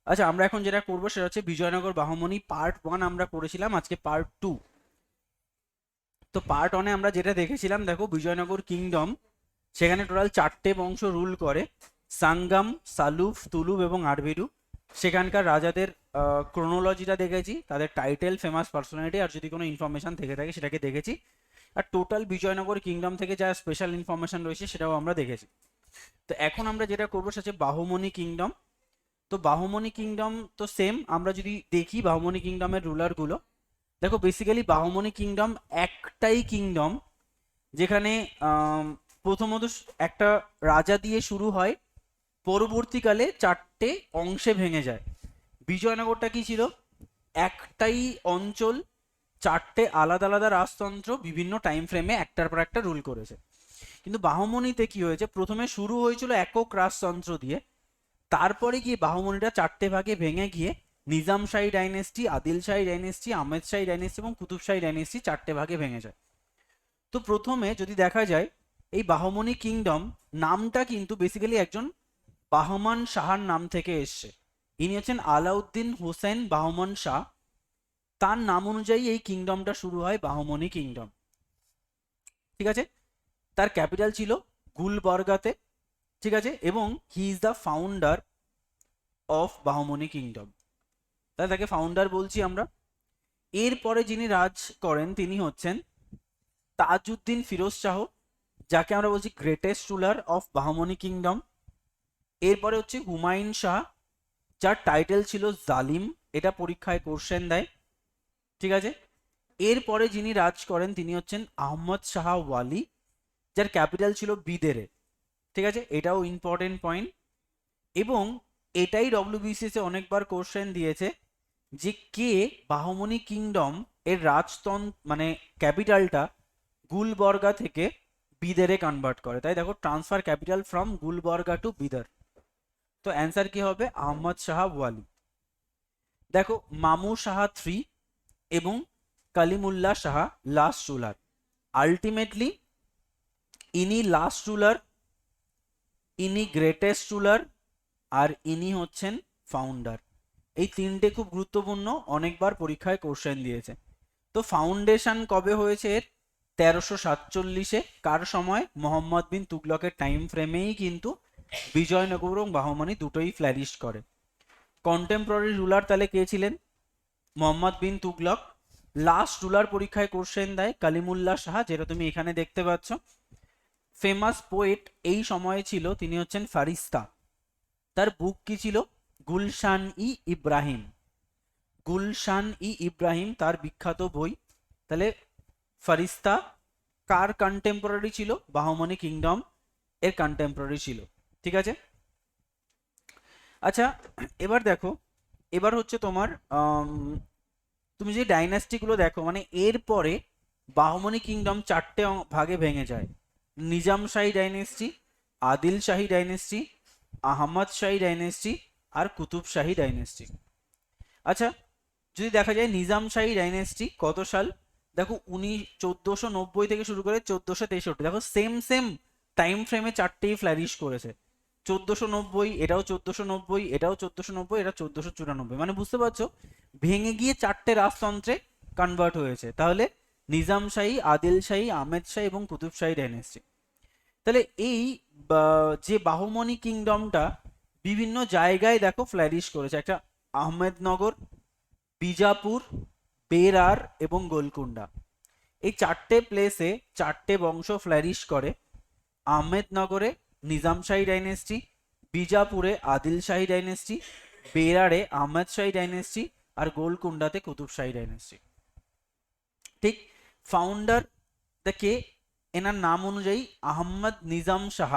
আচ্ছা, আমরা এখন যেটা করবো সেটা হচ্ছে বিজয়নগর বাহমনি পার্ট 1 আমরা করেছিলাম, আজকে পার্ট 2। তো পার্ট 1 এ আমরা যেটা দেখেছিলাম, দেখো বিজয়নগর কিংডম, সেখানে টোটাল 4টে বংশ রুল করে: সাঙ্গাম, সালুফ, তুলুব এবং আরবিডু। সেখানকার রাজাদের ক্রোনোলজিটা দেখেছি, তাদের টাইটেল, ফেমাস পার্সোনালিটি, আর যদি কোনো ইনফরমেশন থেকে থাকে সেটাকে দেখেছি। আর টোটাল বিজয়নগর কিংডম থেকে যা স্পেশাল ইনফরমেশন রয়েছে সেটাও আমরা দেখেছি। তো এখন আমরা যেটা করবো সেটা হচ্ছে বাহুমনি কিংডম। তো বাহুমনি কিংডম তো সেম, আমরা যদি দেখি বাহুমনি কিংডমের রুলারগুলো, দেখো বেসিক্যালি বাহুমনি কিংডম একটাই কিংডম যেখানে প্রথমত একটা রাজা দিয়ে শুরু হয়, পরবর্তীকালে 4টে অংশে ভেঙে যায়। বিজয়নগরটা কি ছিল? একটাই অঞ্চল, 4টে আলাদা আলাদা রাজতন্ত্র বিভিন্ন টাইম ফ্রেমে একটার পর একটা রুল করেছে। কিন্তু বাহুমনিতে কি হয়েছে, প্রথমে শুরু হয়েছিল একক রাজতন্ত্র দিয়ে, তারপরে গিয়ে বাহুমনিটা 4টে ভাগে ভেঙে গিয়ে নিজাম শাহী ডাইনেস্টি, আদিল শাহী ডাইনেস্টি, আহমেদ শাহী ডাইনেস্টি এবং কুতুব শাহী ডাইনেস্টি 4টে ভাগে ভেঙে যায়। তো প্রথমে যদি দেখা যায়, এই বাহমনি কিংডম নামটা কিন্তু বেসিক্যালি একজন বাহমান শাহর নাম থেকে এসছে। ইনি হচ্ছেন আলাউদ্দিন হোসেন বাহমান শাহ। তার নাম অনুযায়ী এই কিংডমটা শুরু হয়, বাহমনি কিংডম। ঠিক আছে? তার ক্যাপিটাল ছিল গুলবর্গাতে। ঠিক আছে? এবং he is the founder of Bahmani kingdom, তাই তাকে ফাউন্ডার বলছি আমরা। এরপরে যিনি রাজ করেন তিনি হচ্ছেন তাজউদ্দিন ফিরোজ শাহ, যাকে আমরা বলছি greatest ruler of Bahmani kingdom. এরপরে হচ্ছে হুমায়ুন শাহ, যার টাইটেল ছিল জালিম, এটা পরীক্ষায় কোশ্চেন দেয়। ঠিক আছে? এরপরে যিনি রাজ করেন তিনি হচ্ছেন আহমদ শাহ ওয়ালি, যার ক্যাপিটাল ছিল বিদেরে। ঠিক আছে? এটাও ইম্পর্টেন্ট পয়েন্ট। এবং এটাই ডব্লিউবিসিএস এ অনেকবার কোশ্চেন দিয়েছে যে কে বাহমনি কিংডম এর রাজতন্ত্র মানে ক্যাপিটালটা গুলবর্গা থেকে বিদেরে কনভার্ট করে। তাই দেখো, transfer capital from Gulbarga to Bidar. তো অ্যান্সার কি হবে? আহমদ শাহ ওয়ালি। দেখো, মামু শাহ 3 এবং Kalimullah Shah last ruler. Ultimately ইনি লাস্ট রুলার, ইনি গ্রেটেস্ট রুলার, আর ইনি হচ্ছেন ফাউন্ডার। এই তিনটে খুব গুরুত্বপূর্ণ, অনেকবার পরীক্ষায় কোশ্চেন দিয়েছে। তো ফাউন্ডেশন কবে হয়েছে এর? 1347-এ। কার সময়? মোহাম্মদ বিন তুগলকের টাইম ফ্রেমেই কিন্তু বিজয়নগর এবং বাহমানি দুটোই ফ্ল্যারিশ করে। কন্টেম্পোরারি রুলার তাহলে কে ছিলেন? মোহাম্মদ বিন তুগলক। লাস্ট রুলার পরীক্ষায় কোশ্চেন দেয় কালিমুল্লাহ শাহ, যেটা তুমি এখানে দেখতে পাচ্ছ। ফেমাস পোয়েট এই সময়ে ছিল, তিনি হচ্ছেন ফারিস্তা। তার বুক কি ছিল? গুলশান ই ইব্রাহিম। গুলশান ই ইব্রাহিম তার বিখ্যাত বই। তাহলে ফারিস্তা কার কন্টেম্পোরারি ছিল? বাহমনি কিংডম এর কন্টেম্পোরারি ছিল। ঠিক আছে? আচ্ছা, এবার দেখো, এবার হচ্ছে তোমার তুমি যে ডাইনাস্টিগুলো দেখো, মানে এরপরে বাহমনি কিংডম 4টে ভাগে ভেঙে যায়: নিজাম শাহী ডাইনেস্টি, আদিল শাহী ডাইনেস্টি, আহমদ শাহী ডাইনেস্টি আর কুতুব শাহী ডাইনেস্টি। আচ্ছা, যদি দেখা যায় নিজাম শাহী ডাইনেস্টি কত সাল, দেখো 1490 থেকে শুরু করে 1463, দেখো সেম সেম টাইম ফ্রেমে 4টেই ফ্ল্যারিশ করেছে। 1490, এটাও 1490, এটাও 1490, এটা 1494, মানে বুঝতে পারছো ভেঙে গিয়ে 4টে রাজতন্ত্রে কনভার্ট হয়েছে। তাহলে নিজাম শাহী, আদিল শাহী, আহমেদ শাহ এবং কুতুব শাহী ডাইনেস্টি। তাহলে এই যে বাহমনি কিংডমটা বিভিন্ন জায়গায় দেখো ফ্ল্যারিশ করেছে। একটা আহমেদনগর, বিজাপুর, বেরার এবং গোলকুন্ডা, এই 4টে প্লেসে 4টে বংশ ফ্ল্যারিশ করে। আহমেদনগরে নিজাম শাহী ডাইনেস্টি, বিজাপুরে আদিল শাহী ডাইনেস্টি, বেরারে আহমেদ শাহী ডাইনেস্টি আর গোলকুন্ডাতে কুতুব শাহী ডাইনেস্টি। ঠিক। ফাউন্ডার কে? এনার নাম অনুযায়ী আহমদ নিজাম শাহ।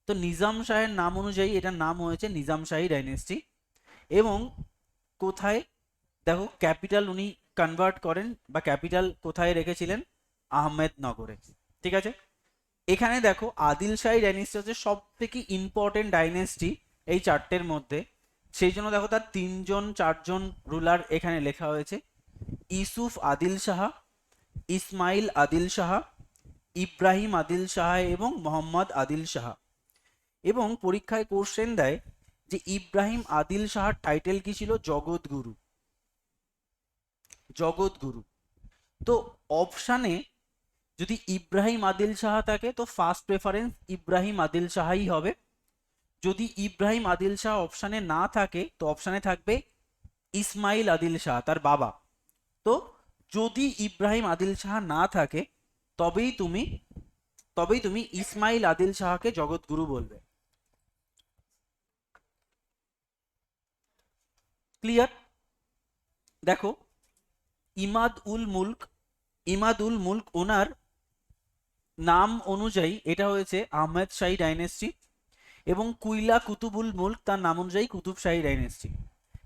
তো নিজাম শাহের নাম অনুযায়ী এটার নাম হয়েছে নিজাম শাহী ডাইনেস্টি। এবং কোথায়? দেখো, ক্যাপিটাল উনি কনভার্ট করেন বা ক্যাপিটাল কোথায় রেখেছিলেন? আহমেদনগরে। ঠিক আছে? এখানে দেখো, আদিল শাহী ডাইনেস্টি হচ্ছে সব থেকে ইম্পর্টেন্ট ডাইনেস্টি এই 4টের মধ্যে। সেই জন্য দেখো তার 4জন রুলার এখানে লেখা হয়েছে: ইউসুফ আদিল শাহ, ইসমাইল আদিল শাহ, ইব্রাহিম আদিল শাহ এবং মোহাম্মদ আদিল শাহ। এবং পরীক্ষায় কোশ্চেন দেয় যে ইব্রাহিম আদিল শাহর টাইটেল কি ছিল? জগৎগুরু। জগৎগুরু। তো অপশানে যদি ইব্রাহিম আদিল শাহ থাকে তো ফার্স্ট প্রেফারেন্স ইব্রাহিম আদিল শাহই হবে। যদি ইব্রাহিম আদিল শাহ অপশানে না থাকে তো অপশানে থাকবে ইসমাইল আদিল শাহ, তার বাবা। তো যদি ইব্রাহিম আদিল শাহ না থাকে তবেই তুমি ইসমাইল আদিল শাহকে জগৎগুরু বলবে। ক্লিয়ার? দেখো, ইমাদ উল মুলক, ইমাদ উল মুলক ওনার নাম অনুযায়ী এটা হয়েছে আহমেদ শাহী ডাইনেস্টি, এবং কুইলা কুতুবুল মুলক তার নাম অনুযায়ী কুতুব শাহী ডাইনেস্টি,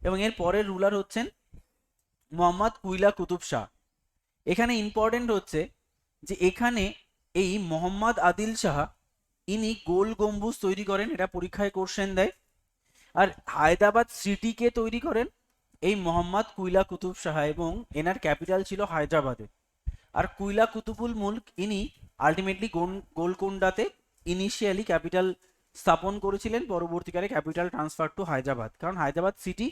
এবং এর পরের রুলার হচ্ছেন মোহাম্মদ কুইলা কুতুব শাহ। এখানে ইম্পর্টেন্ট হচ্ছে যে এখানে এই মোহাম্মদ আদিল শাহ ইনি গোল গম্বুজ তৈরি করেন, এটা পরীক্ষায় কোশ্চেন দেয়। আর হায়দ্রাবাদ সিটিকে তৈরি করেন এই মোহাম্মদ কুইলা কুতুব শাহ, এবং এনার ক্যাপিটাল ছিল হায়দ্রাবাদে। আর কুইলা কুতুবুল মুলক ইনি আলটিমেটলি গোলকোন্ডাতে ইনিশিয়ালি ক্যাপিটাল স্থাপন করেছিলেন, পরবর্তীকালে ক্যাপিটাল ট্রান্সফার টু হায়দ্রাবাদ। কারণ হায়দ্রাবাদ সিটি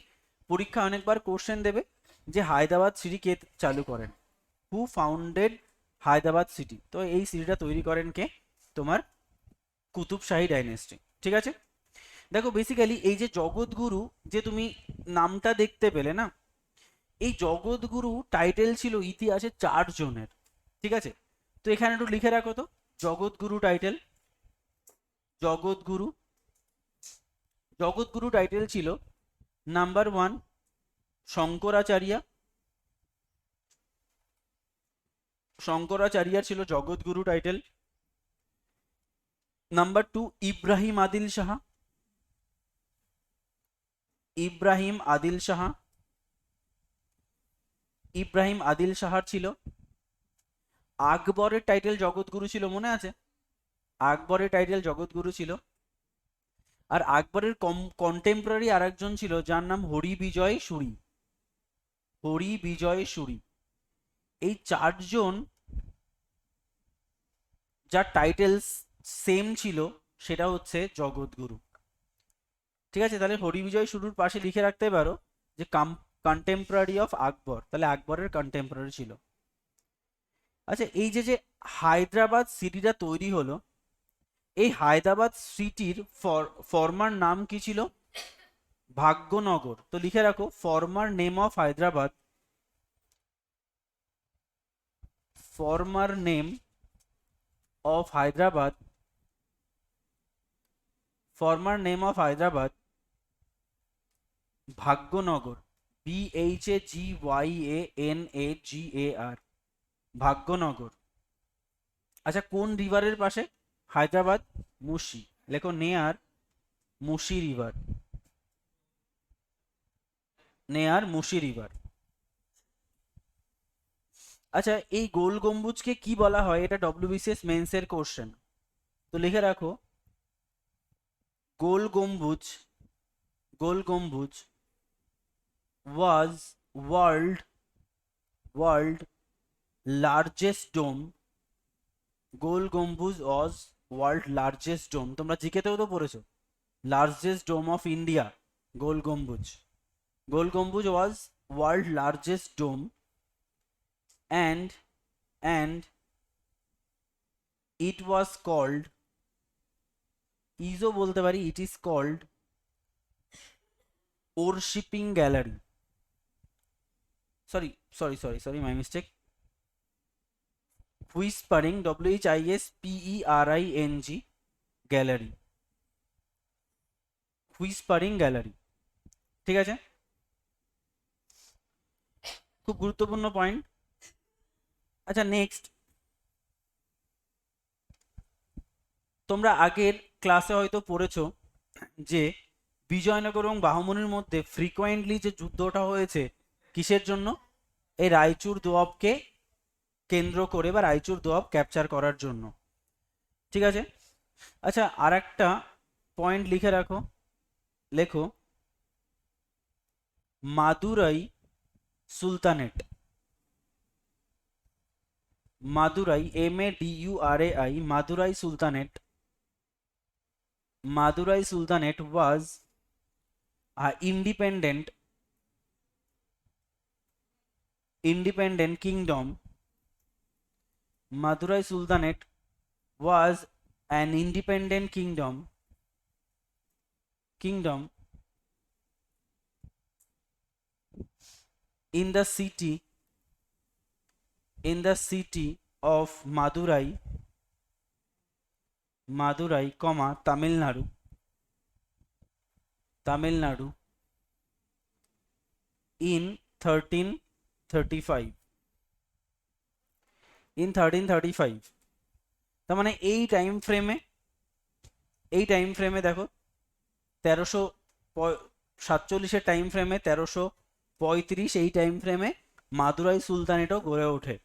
পরীক্ষা অনেকবার কোশ্চেন দেবে যে হায়দ্রাবাদ সিটি কে চালু করেন, হু ফাউন্ডেড হায়দ্রাবাদ সিটি। তো এই সিটিটা তৈরি করেন কে? তোমার কুতুব শাহী ডাইনেস্টি। ঠিক আছে? দেখো বেসিক্যালি এই যে জগৎগুরু, যে তুমি নামটা দেখতে পেলে না, এই জগৎগুরু টাইটেল ছিল ইতিহাসে 4 জনের। ঠিক আছে? তো এখানে একটু লিখে রাখো তো, জগৎগুরু টাইটেল, জগৎগুরু, জগৎগুরু টাইটেল ছিল নাম্বার 1 শঙ্করাচার্য, শঙ্করাচার্য ছিল জগৎগুরু টাইটেল। নাম্বার 2 ইব্রাহিম আদিল শাহ, ইব্রাহিম আদিল শাহ, ইব্রাহিম আদিল শাহর ছিল। আকবরের টাইটেল জগৎগুরু ছিল, মনে আছে? আকবরের টাইটেল জগৎগুরু ছিল। আর আকবরের কন্টেম্পোরারি আরেকজন ছিল যার নাম হরি বিজয় সুরি, হরি বিজয় সুরি। এই 4 জন যার টাইটেল সেম ছিল সেটা হচ্ছে জগৎগুরু। ঠিক আছে? তাহলে হরি বিজয় সুরির পাশে লিখে রাখতে পারো যে কন্টেম্পোরারি অফ আকবর, তাহলে আকবরের কন্টেম্পোরারি ছিল। আচ্ছা, এই যে যে হায়দ্রাবাদ সিটিটা তৈরি হলো, এই হায়দ্রাবাদ সিটির ফর্মার নাম কি ছিল? ভাগ্যনগর। তো লিখে রাখো, former name of Hyderabad, former name of Hyderabad, former name of Hyderabad Bhagyanagar, BHAGYANAGAR, Bhagyanagar. আচ্ছা, কোন রিভারের পাশে? হায়দ্রাবাদ মুশি, লেখো নেয়ার মুশি রিভার, নেয়ার মুশি রিভার। আচ্ছা, এই গোল গম্বুজকে কি বলা হয়? এটা ডব্লিউবিসিএস মেন্সের কোশ্চেন। তো লিখে রাখো, গোল Gumbaz, Gol Gumbaz was world largest dome, goal Gumbaz was world largest ডোম। তোমরা জিকেতেও তো পড়েছো, largest dome of India, Gol Gumbaz. Gol Gumbaz was world largest dome and it was called, ইজও বলতে পারি, it is called worshipping gallery, sorry my mistake, whispering, WHISPERING gallery, whispering gallery। ঠিক আছে? খুব গুরুত্বপূর্ণ পয়েন্ট। আচ্ছা, নেক্সট, তোমরা আগের ক্লাসে হয়তো পড়েছো যে বিজয়নগর এবং বাহমনির মধ্যে ফ্রিকোয়েন্টলি যে যুদ্ধটা হয়েছে কিসের জন্য? এই রায়চুর দোয়াবকে কেন্দ্র করে, বা রায়চুর দোয়াব ক্যাপচার করার জন্য। ঠিক আছে? আচ্ছা, আর একটা পয়েন্ট লিখে রাখো, লেখো Madurai sultanate, Madurai MADURAI, Madurai sultanate, Madurai sultanate was independent kingdom. Madurai Sultanate was an independent kingdom in the city of Madurai, Tamil Nadu in 1335. তার মানে এই টাইম ফ্রেমে দেখো 1347 টাইম ফ্রেমে 1335 এই টাইম ফ্রেমে মাদুরাই সুলতানেটও গড়ে ওঠে।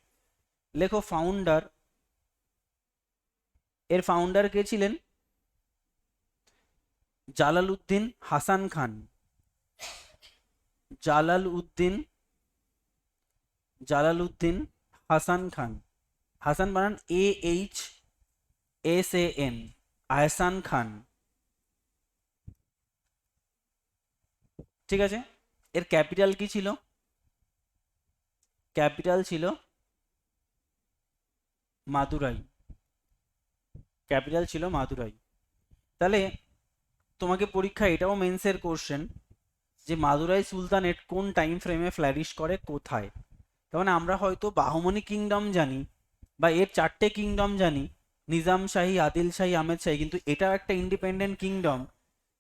লেখো ফাউন্ডার, এর ফাউন্ডার কে ছিলেন? জালালউদ্দিন হাসান খান। জালালউদ্দিন হাসান খান, হাসান বানান AHSAN, আহসান খান। ঠিক আছে, এর ক্যাপিটাল কি ছিল? ক্যাপিটাল ছিল মাদুরাই, তাহলে তোমাকে পরীক্ষা এটাও মেন্সের কোশ্চেন যে মাদুরাই সুলতানেট কোন টাইম ফ্রেমে ফ্ল্যারিশ করে, কোথায়। তার মানে আমরা হয়তো বাহমনি কিংডম জানি বা এর 4টে কিংডম জানি, নিজাম শাহী, আদিল শাহী, আহমেদ শাহী, কিন্তু এটাও একটা ইন্ডিপেন্ডেন্ট কিংডম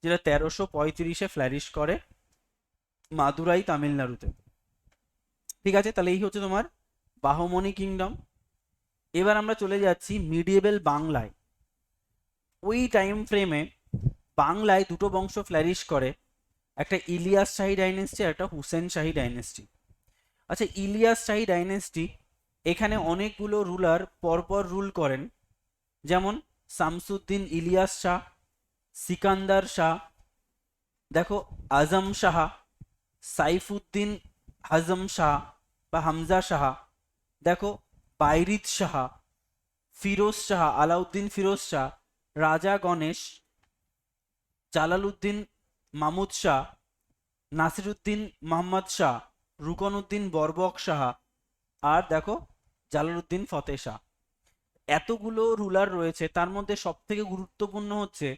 যেটা 1335-এ ফ্ল্যারিশ করে মাদুরাই, তামিলনাড়ুতে। ঠিক আছে, তাহলে এই হচ্ছে তোমার বাহমনি কিংডম। এবার আমরা চলে যাচ্ছি মিডিয়েবল বাংলায়। ওই টাইম ফ্রেমে বাংলায় দুটো বংশ ফ্ল্যারিশ করে, একটা ইলিয়াস শাহী ডাইনেস্টি আর একটা হুসেন শাহী ডাইনেস্টি। আচ্ছা, ইলিয়াস শাহী ডাইনেস্টি, এখানে অনেকগুলো রুলার পরপর রুল করেন, যেমন শামসুদ্দিন ইলিয়াস শাহ, সিকান্দার শাহ, দেখো আজম শাহ, সাইফুদ্দিন হাজম শাহ বা হামজা শাহ, দেখো বাইরিদ শাহ, ফিরোজ শাহ, আলাউদ্দিন ফিরোজ শাহ, রাজা গণেশ, জালালউদ্দিন মামুদ শাহ, নাসিরুদ্দিন মোহাম্মদ শাহ, রুকনউদ্দিন বরবক শাহ, আর দেখো জালালউদ্দিন ফতেহ শাহ। এতগুলো রুলার রয়েছে, তার মধ্যে সব থেকে গুরুত্বপূর্ণ হচ্ছে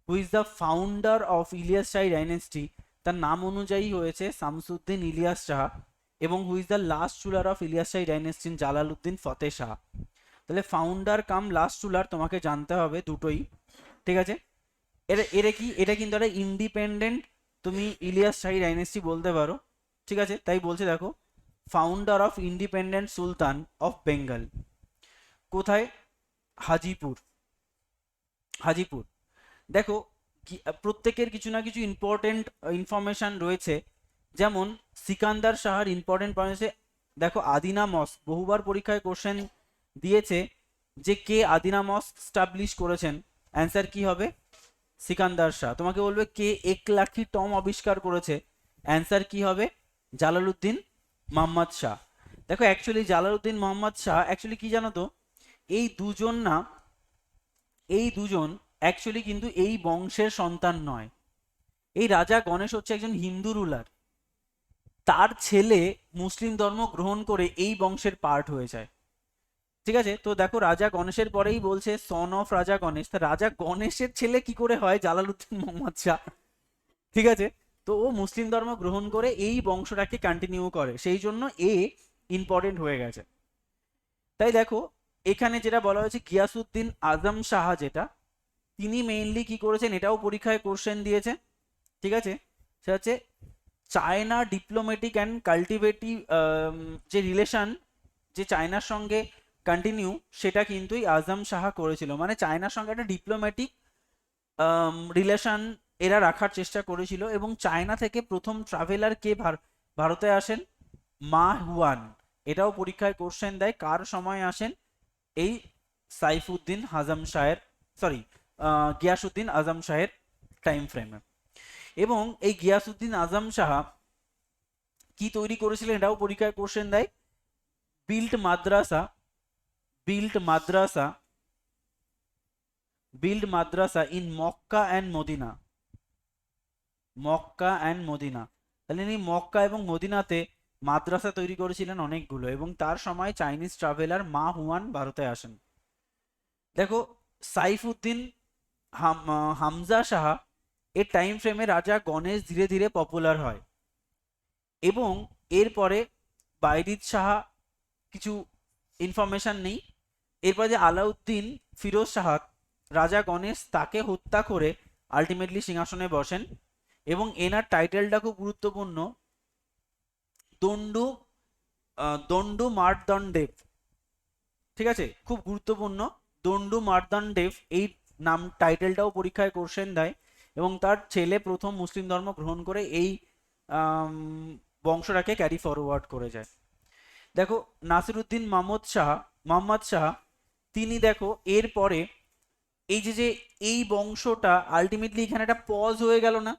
who is the founder of Ilyas Shahi dynasty, তার নাম অনুযায়ী হয়েছে শামসুদ্দিন ইলিয়াস শাহ, এবং who is the last ruler of Ilyas Shahi dynasty, Jalaluddin Fateh Shah. তাহলে ফাউন্ডার কাম লাস্ট রুলার তোমাকে জানতে হবে দুটোই। ঠিক আছে, এটা কিন্তু একটা ইন্ডিপেন্ডেন্ট, তুমি ইলিয়াস শাহী ডাইনেস্টি বলতে পারো। ঠিক আছে, তাই বলছে দেখো founder of independent Sultan of Bengal, কোথায়? হাজিপুর। দেখো প্রত্যেকের কিছু না কিছু ইম্পর্টেন্ট ইনফরমেশন রয়েছে, যেমন সিকান্দার শাহর ইম্পর্টেন্ট পয়েন্ট। দেখো আদিনা মস্ক, বহুবার পরীক্ষায় কোশ্চেন দিয়েছে যে কে আদিনা মস্ক স্টাবলিশ করেছেন, অ্যান্সার কি হবে? সিকান্দার শাহ। তোমাকে বলবে কে একলাখি টম আবিষ্কার করেছে, অ্যান্সার কি হবে? জালালউদ্দিন মোহাম্মদ শাহ। দেখো actually Jalaluddin Mohammad Shah actually কি জানো তো, এই দুজন অ্যাকচুয়ালি কিন্তু এই বংশের সন্তান নয়। এই রাজা গণেশ হচ্ছে একজন হিন্দু রুলার, তার ছেলে মুসলিম ধর্ম গ্রহণ করে এই বংশের পার্ট হয়ে যায়। ঠিক আছে, তো দেখো রাজা গণেশের পরেই বলছে সন অফ রাজা গণেশ, তা রাজা গণেশের ছেলে কি করে হয় জালালউদ্দিন মোহাম্মদ শাহ? ঠিক আছে, তো ও মুসলিম ধর্ম গ্রহণ করে এই বংশটাকে কন্টিনিউ করে, সেই জন্য এ ইম্পর্টেন্ট হয়ে গেছে। তাই দেখো এখানে যেটা বলা হয়েছে গিয়াসউদ্দিন আজম শাহ, যেটা তিনি মেইনলি কি করেছেন, এটাও পরীক্ষায় কোশ্চেন দিয়েছে। ঠিক আছে, সেটা হচ্ছে চায়না ডিপ্লোম্যাটিক অ্যান্ড কাল্টিভেটিভ যে রিলেশন, যে চায়নার সঙ্গে কন্টিনিউ, সেটা কিন্তু আজম শাহ করেছিল। মানে চায়নার সঙ্গে একটা ডিপ্লোম্যাটিক রিলেশন এরা রাখার চেষ্টা করেছিল। এবং চায়না থেকে প্রথম ট্রাভেলার কে ভারতে আসেন? মা হুয়ান। এটাও পরীক্ষায় কোশ্চেন দেয়, কার সময় আসেন? এই সাইফুদ্দিন হাজম শাহের, সরি গিয়াসউদ্দিন আজম শাহের টাইম ফ্রেমে। এবং এই গিয়াসউদ্দিন আজম শাহ কি তৈরি করেছিলেন, এটাও পরীক্ষায় কোশ্চেন দেয়। Built madrasa in Mecca and Medina. Mecca and Medina. তাহলে ইনি মক্কা এবং মদিনাতে মাদ্রাসা তৈরি করেছিলেন অনেকগুলো, এবং তার সময় চাইনিজ ট্রাভেলার মা হুয়ান ভারতে আসেন। দেখো, সাইফুদ্দিন হামজা শাহ এর টাইম ফ্রেমে রাজা গণেশ ধীরে ধীরে পপুলার হয়, এবং এরপরে বাইরিদ শাহ কিছু ইনফরমেশন নেই। এরপর যে আলাউদ্দিন ফিরোজ শাহ, রাজা গণেশ তাকে হত্যা করে আলটিমেটলি সিংহাসনে বসেন, এবং এনার টাইটেলটা খুব গুরুত্বপূর্ণ, দণ্ডু দণ্ডু মার্দণ্ডেব। ঠিক আছে, খুব গুরুত্বপূর্ণ, দণ্ডু মার্দণ্ডেব এই নাম টাইটেলটাও পরীক্ষায় কোশ্চেন দেয়, এবং তার ছেলে প্রথম মুসলিম ধর্ম গ্রহণ করে এই আম, বংশটাকে ক্যারি ফরওয়ার্ড করে যায়। দেখো, নাসিরুদ্দিন মোহাম্মদ শাহ তিনি দেখো এরপরে এই যে যে এই বংশটা আলটিমেটলি এখানে একটা পজ হয়ে গেল না?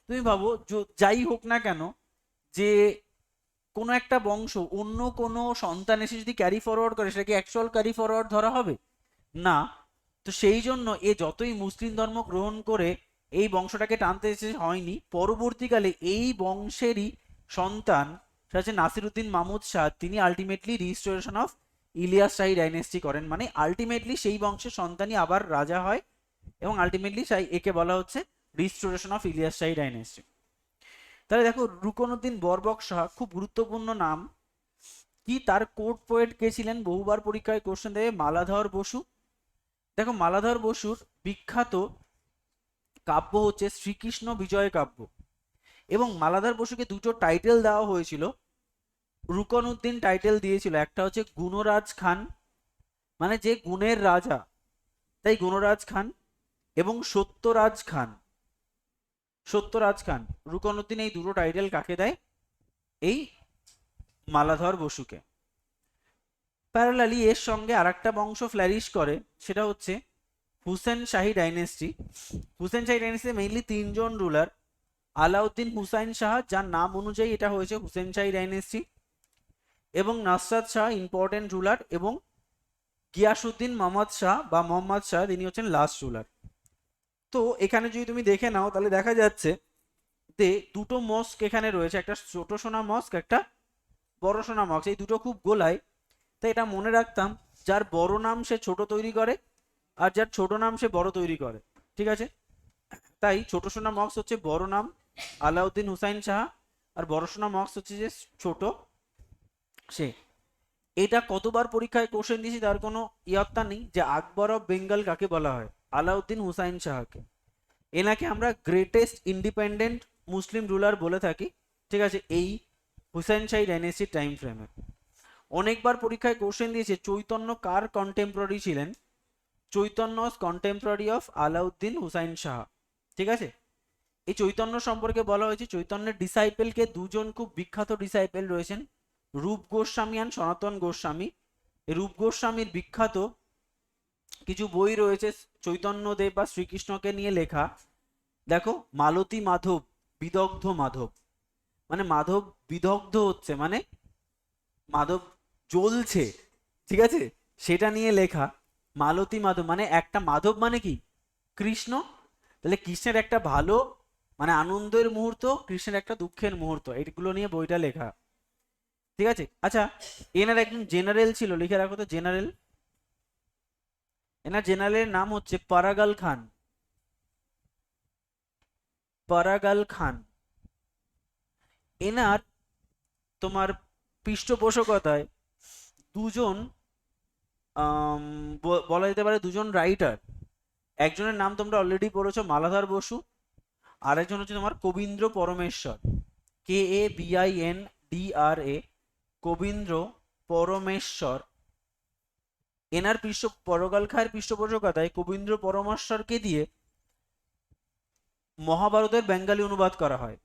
তুমি ভাবো, যাই হোক না কেন, যে কোনো একটা বংশ অন্য কোনো সন্তান এসে যদি ক্যারি ফরওয়ার্ড করে, সেটাকে অ্যাকচুয়াল ক্যারি ফরওয়ার্ড ধরা হবে না। তো সেই জন্য এ যতই মুসলিম ধর্ম গ্রহণ করে এই বংশটাকে টানতে এসে হয়নি, পরবর্তীকালে এই বংশেরই সন্তান, সেটা হচ্ছে নাসিরুদ্দিন মাহমুদ শাহ, তিনি ultimately restoration of Ilyas Shahi dynasty করেন। মানে আলটিমেটলি সেই বংশের সন্তানই আবার রাজা হয়, এবং আলটিমেটলি একে বলা হচ্ছে restoration of Ilyas Shahi dynasty. তাহলে দেখো, রুকনউদ্দিন বরবক শাহ খুব গুরুত্বপূর্ণ নাম কি, তার কোর্ট পোয়েট কে ছিলেন, বহুবার পরীক্ষায় কোশ্চেন দেবে, মালাধর বসু। দেখো, মালাধর বসুর বিখ্যাত কাব্য হচ্ছে শ্রীকৃষ্ণ বিজয় কাব্য, এবং মালাধর বসুকে দুটো টাইটেল দেওয়া হয়েছিল। রুকনউদ্দিন টাইটেল দিয়েছিল, একটা হচ্ছে গুণরাজ খান, মানে যে গুণের রাজা, তাই গুণরাজ খান, এবং সত্যরাজ খান। রুকনউদ্দিন এই দুটো টাইটেল কাকে দেয়? এই মালাধর বসুকে। প্যারালালি এর সঙ্গে আরেকটা বংশ ফ্লারিশ করে, সেটা হচ্ছে হুসেন শাহী ডাইনেস্টি। হুসেন শাহী ডাইনেস্টি মেইনলি তিনজন রুলার, আলাউদ্দিন হুসাইন শাহ, যার নাম অনুযায়ী এটা হয়েছে হুসেন শাহী ডাইনেস্টি, এবং নাসরাত শাহ ইম্পর্টেন্ট রুলার, এবং গিয়াসুদ্দিন মোহাম্মদ শাহ তিনি হচ্ছেন লাস্ট রুলার। তো এখানে যদি তুমি দেখে নাও, তাহলে দেখা যাচ্ছে যে দুটো মস্ক এখানে রয়েছে, একটা ছোট সোনা মস্ক, একটা বড় সোনা মস্ক, এই দুটো খুব গোলায়। তাই এটা মনে রাখতাম, যার বড় নাম সে ছোট তৈরি করে, আর যার ছোট নাম সে বড় তৈরি করে। ঠিক আছে, তাই ছোট সোনা মস্ক হচ্ছে বড় নাম আলাউদ্দিন হুসাইন শাহ, আর বড় সোনা মস্ক হচ্ছে যে ছোট সে। এটা কতবার পরীক্ষায় কোশ্চেন দিয়েছি তার কোনো ইয়ত্তা নেই, যে আকবর অফ বেঙ্গল কাকে বলা হয়? আলাউদ্দিন হুসাইন শাহকে। এনাকে আমরা গ্রেটেস্ট ইন্ডিপেন্ডেন্ট মুসলিম রুলার বলে থাকি। ঠিক আছে, এই হুসাইন শাহী ডাইনেস্টির টাইম ফ্রেমে অনেকবার পরীক্ষায় কোশ্চেন দিয়েছে, চৈতন্য কার কন্টেম্পোরারি ছিলেন? Chaitanya contemporary of Alauddin Hussain Shah. ঠিক আছে, এই চৈতন্য সম্পর্কে বলা হয়েছে, চৈতন্যের ডিসাইপেলকে দুজন খুব বিখ্যাত ডিসাইপেল রয়েছেন, রূপ গোস্বামী আর সনাতন গোস্বামী। রূপ গোস্বামীর বিখ্যাত কিছু বই রয়েছে চৈতন্যদেব বা শ্রীকৃষ্ণকে নিয়ে লেখা। দেখো, মালতী মাধব, বিদগ্ধ মাধব, মানে মাধব বিদগ্ধ হচ্ছে, মানে মাধব জ্বলছে। ঠিক আছে, সেটা নিয়ে লেখা। মালতী মাধব মানে একটা মাধব মানে কি? কৃষ্ণ। তাহলে কৃষ্ণের একটা ভালো মানে আনন্দের মুহূর্ত, কৃষ্ণের একটা দুঃখের মুহূর্ত, এইগুলো নিয়ে বইটা লেখা। ঠিক আছে, আচ্ছা, এনার একজন জেনারেল ছিল, লিখে রাখো তো, জেনারেল। এনার জেনারেলের নাম হচ্ছে পারাগাল খান। পারাগাল খান। এনার তোমার পৃষ্ঠপোষকতায় দুজন বলা যেতে পারে দুজন রাইটার। একজনের নাম তোমরা অলরেডি পড়েছো, মালাধর বসু, আর একজন হচ্ছে তোমার কবীন্দ্র পরমেশ্বর, KABINDRA, কবীন্দ্র পরমেশ্বর। এনার পরগাল খায়ের পৃষ্ঠপোষকতায় কবীন্দ্র পরমেশ্বরকে দিয়ে মহাভারতের বেঙ্গলি অনুবাদ করা হয়,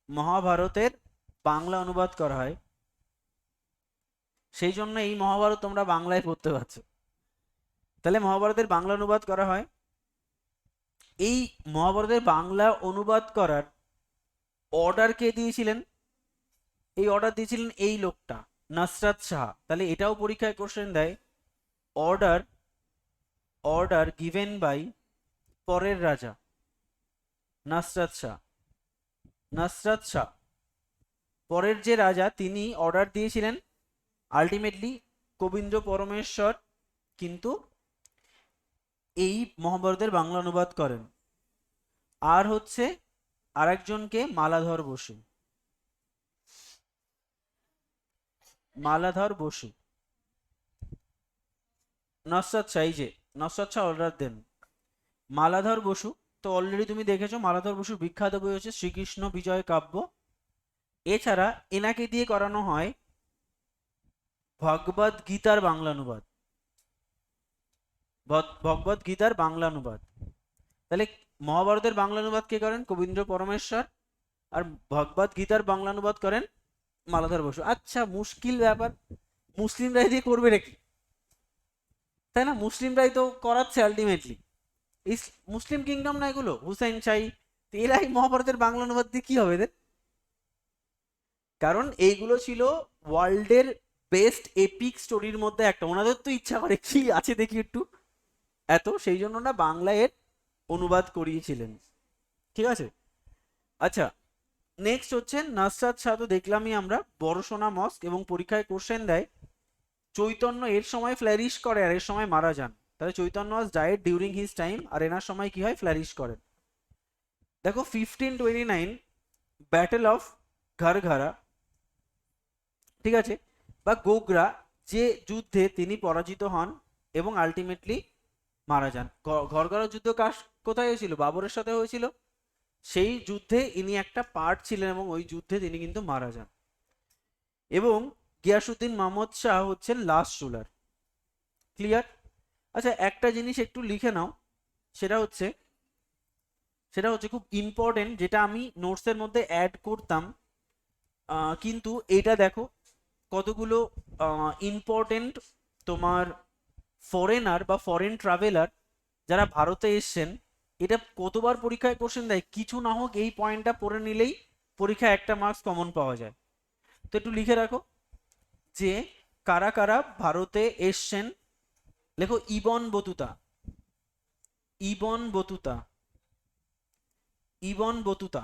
মহাভারতের বাংলা অনুবাদ করা হয়। সেই জন্য এই মহাভারত তোমরা বাংলায় পড়তে পারছো। তাহলে মহাভারতের বাংলা অনুবাদ করা হয়। এই মহাভারতের বাংলা অনুবাদ করার অর্ডার কে দিয়েছিলেন? এই অর্ডার দিয়েছিলেন এই লোকটা, নাসরাত শাহ। তাহলে এটাও পরীক্ষায় কোশ্চেন দেয়, অর্ডার অর্ডার গিভেন বাই পরের রাজা। নাসরাত শাহ। নাসরাত শাহ পরের যে রাজা, তিনি অর্ডার দিয়েছিলেন আলটিমেটলি কবীন্দ্র পরমেশ্বর কিন্তু এই মহাভারতের বাংলা অনুবাদ করেন। আর হচ্ছে আরেকজনকে মালাধর বসু। মালাধর বসু। নস্বাত শাহ, এই যে নস্বাত শাহ অর্ডার দেন। মালাধর বসু তো অলরেডি তুমি দেখেছো, মালাধর বসুর বিখ্যাত বই হচ্ছে শ্রীকৃষ্ণ বিজয় কাব্য। এছাড়া এনাকে দিয়ে করানো হয় ভগবদ গীতার বাংলা অনুবাদ। ভগবদ গীতার বাংলা অনুবাদ। তাহলে মহাভারতের বাংলা অনুবাদ কে করেন? কবীন্দ্র পরমেশ্বর। আর ভগবদ গীতার বাংলা অনুবাদ করেন মালাধর বসু। আচ্ছা, মুশকিল ব্যাপার, মুসলিমরাই দিয়ে করবে নাকি? তাই না, মুসলিমরাই তো করাচ্ছে আলটিমেটলি। মুসলিম কিংডম না এগুলো, হুসাইন শাহী, এরাই মহাভারতের বাংলা অনুবাদ দিয়ে কি হবে এদের? কারণ এইগুলো ছিল ওয়ার্ল্ডের বেস্ট এপিক স্টোরির মধ্যে একটা। ওনাদের তো ইচ্ছা করে কি আছে দেখি একটু, এত সেই জন্য না বাংলায় এর অনুবাদ করিয়েছিলেন। ঠিক আছে। আচ্ছা, নেক্সট হচ্ছে নাসরাত শাহ। তো দেখলামই আমরা, বড়সোনা মস্ক এবং পরীক্ষায় কোশ্চেন দেয় চৈতন্য এর সময় ফ্ল্যারিশ করে আর এর সময় মারা যান। তাহলে চৈতন্য ওয়াজ ডায়েড ডিউরিং হিজ টাইম, আর এনার সময় কি হয়? ফ্ল্যারিশ করেন। দেখো 1529 ব্যাটেল অফ ঘরঘরা, ঠিক আছে, বা গোগরা, যে যুদ্ধে তিনি পরাজিত হন এবং আলটিমেটলি মারা যান। ঘরঘরা যুদ্ধ কোথায় হয়েছিল? বাবরের সাথে হয়েছিল। সেই যুদ্ধে ইনি একটা পার্ট ছিলেন এবং ওই যুদ্ধে তিনি কিন্তু মারা যান। এবং গিয়াসুদ্দিন মাহমুদ শাহ হচ্ছেন লাস্ট রুলার। ক্লিয়ার? আচ্ছা, একটা জিনিস একটু লিখে নাও, সেটা হচ্ছে খুব ইম্পর্টেন্ট, যেটা আমি নোটসের মধ্যে অ্যাড করতাম, কিন্তু এটা দেখো কতগুলো ইম্পর্টেন্ট তোমার ফরেনার বা ফরেন ট্রাভেলার যারা ভারতে এসছেন, এটা কতবার পরীক্ষায় কোশ্চেন দেয়, কিছু না হোক এই পয়েন্টটা পড়ে নিলেই পরীক্ষায় একটা মার্কস কমন পাওয়া যায়। তো একটু লিখে রাখো যে কারা কারা ভারতে এসছেন। লেখো Ibn Battuta. Ibn Battuta. Ibn Battuta.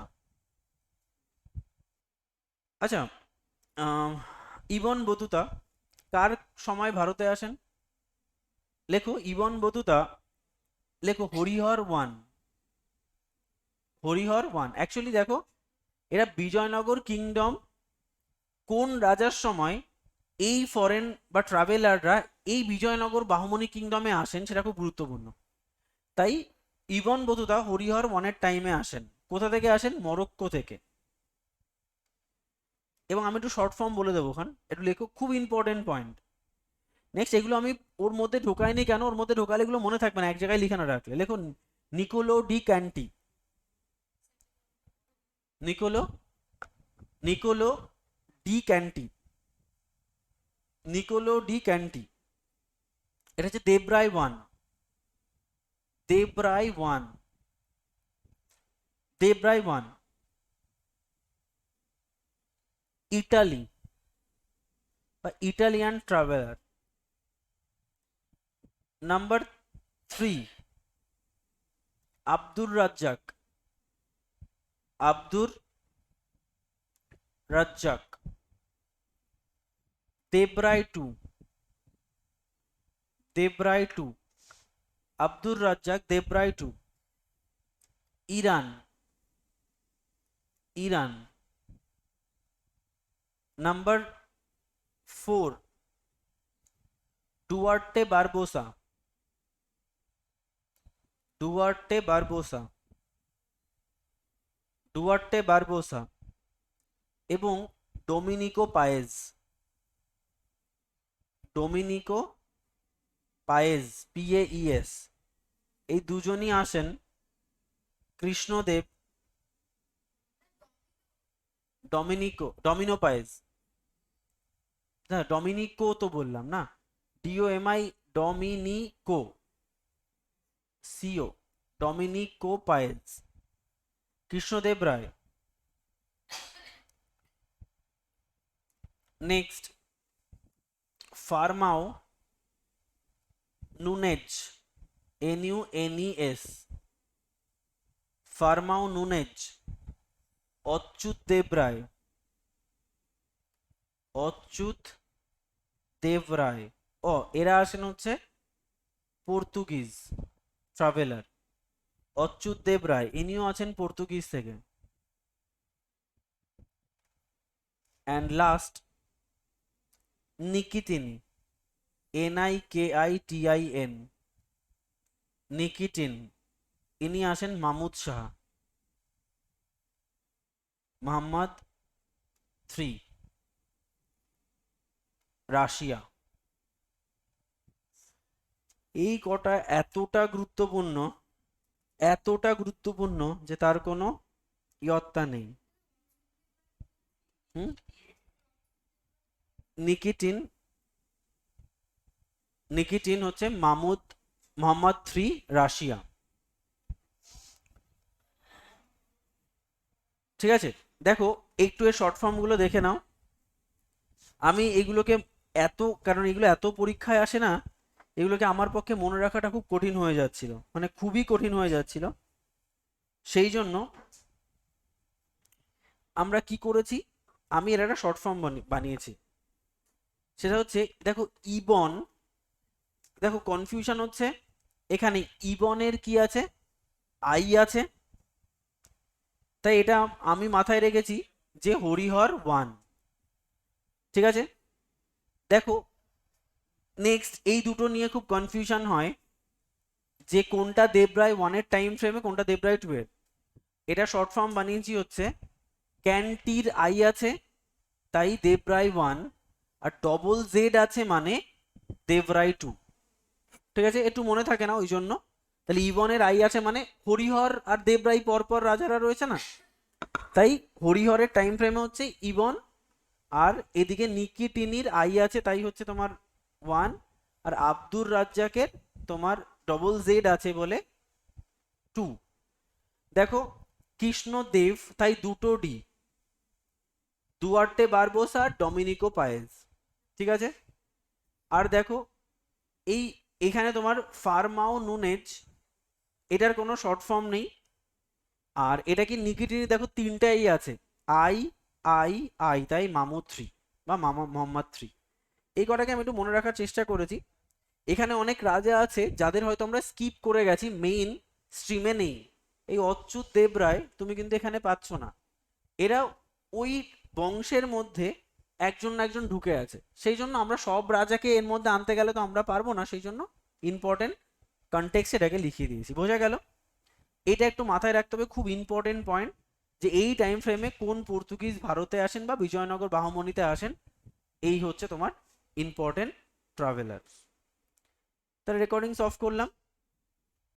আচ্ছা, ইবন বতুতা কার সময় ভারতে আসেন? লেখো ইবন বতুতা, লেখো Harihar one. Harihar one. Actually দেখো, এরা বিজয়নগর কিংডম কোন রাজার সময় এই ফরেন বা ট্রাভেলাররা এই বিজয়নগর বাহমনি কিংডমে আসেন সেটা খুব গুরুত্বপূর্ণ। তাই ইবন বতুতা হরিহর ওয়ানের টাইমে আসেন। কোথা থেকে আসেন? মরক্কো থেকে। এবং আমি একটু শর্ট ফর্ম বলে দেবো, ওখান একটু লেখো, খুব ইম্পর্টেন্ট পয়েন্ট। নেক্সট, এগুলো আমি ওর মধ্যে ঢোকাইনি কেন, ওর মধ্যে ঢোকালে এগুলো মনে থাকবে না, এক জায়গায় লিখে না রাখলে। লেখো Niccolo de Conti. Niccolo Niccolo de Conti. Niccolo de Conti. এটা হচ্ছে Devaraya one. Devaraya one. Devaraya one. Italy বা Italian traveller. Number 3, Abdur Razzaq. Abdur Razzaq. Devaraya two. Devaraya two. Abdur Razzaq, Devaraya two. Iran. Iran. Number 4, Duarte Barbosa. Duarte Barbosa. Duarte Barbosa এবং Domingo পায়েজ। ডোমিনিকো পায়েজ, PAES। এই দুজনই আসেন Krishnadeva. Domino পায়েজ। হ্যাঁ, Domenico তো বললাম না, DOMI, Domingo, CO, Domingo Paes, Krishnadeva Raya. Next, Fernao Nunes, NUNES। Fernao Nunes, Achyuta Deva Raya, Achyuta Deva Raya. ও এরা আসেন হচ্ছে পর্তুগিজ ট্রাভেলার। অচ্যুত দেব রায় ইনিও আছেন পর্তুগিজ থেকে। And last Nikitin, NIKITIN, Nikitin, ইনি আসেন মাহমুদ শাহ, মোহাম্মদ 3, রাশিয়া। এই কটা এতটা গুরুত্বপূর্ণ যে তার কোনো ইয়ত্তা নেই। হুম। নিকিটিন, নিকিটিন হচ্ছে মোহাম্মদ 3, রাশিয়া। ঠিক আছে, দেখো একটু এর শর্ট ফর্ম গুলো দেখে নাও। আমি এগুলোকে কারণ এগুলো এত পরীক্ষায় আসে না, এগুলোকে আমার পক্ষে মনে রাখাটা খুব কঠিন হয়ে যাচ্ছিল, মানে খুবই কঠিন হয়ে যাচ্ছিল। সেই জন্য আমরা কি করেছি, আমি এর একটা শর্ট ফর্ম বানিয়েছি। সেটা হচ্ছে দেখো ইবন, দেখো কনফিউশন হচ্ছে এখানে ইবনের কি আছে, আই আছে, তাই এটা আমি মাথায় রেখেছি যে হরিহর 1। ঠিক আছে, দেখো নেক্সট এই দুটো নিয়ে খুব কনফিউশন হয় যে কোনটা দেবরায় 1-এর টাইম ফ্রেমে, কোনটা দেবরায় 2-এর। এটা শর্ট ফর্ম বানিয়েছি হচ্ছে ক্যান্টির আই আছে তাই দেবরায় 1, আর ডবল জেড আছে মানে দেবরায় 2। ঠিক আছে, একটু মনে থাকে না ওই জন্য। তাহলে ইবনের আই আছে মানে হরিহর আর দেবরায় পরপর রাজারা রয়েছে না, তাই হরিহরের টাইম ফ্রেমে হচ্ছে ইবন, আর এদিকে নিকিটিনির আই আছে তাই হচ্ছে তোমার 1, আর আব্দুর রাজ্জাকের তোমার ডবল জেড আছে বলে 2। দেখো কৃষ্ণদেব তাই দুটো ডি, দুয়ার্টে বারবোসা আর ডমিনিকো পায়েজ। ঠিক আছে, আর দেখো এখানে তোমার ফারমাও নুনেজ, এটার কোনো শর্ট ফর্ম নেই। আর এটা কি নিকিটিনি, দেখো তিনটাই আছে, আই আই আই, তাই মামুদ 3 বা মোহাম্মদ 3। এই কটাকে আমি একটু মনে রাখার চেষ্টা করেছি। এখানে অনেক রাজা আছে যাদের হয়তো আমরা স্কিপ করে গেছি, মেইন স্ট্রিমে নেই। এই অচ্যুত দেব রায় তুমি কিন্তু এখানে পাচ্ছ না, এরা ওই বংশের মধ্যে একজন না একজন ঢুকে আছে। সেই জন্য আমরা সব রাজাকে এর মধ্যে আনতে গেলে তো আমরা পারবো না, সেই জন্য ইম্পর্টেন্ট কনটেক্সট এটাকে লিখিয়ে দিয়েছি। বোঝা গেল? এটা একটু মাথায় রাখতে হবে, খুব ইম্পর্টেন্ট পয়েন্ট, যে এই টাইম ফ্রেমে কোন পর্তুগিজ ভারতে আসেন বা বিজয়নগর বাহমনিতে আসেন, এই হচ্ছে তোমার ইম্পর্টেন্ট ট্রাভেলার। তাহলে রেকর্ডিংস অফ করলাম।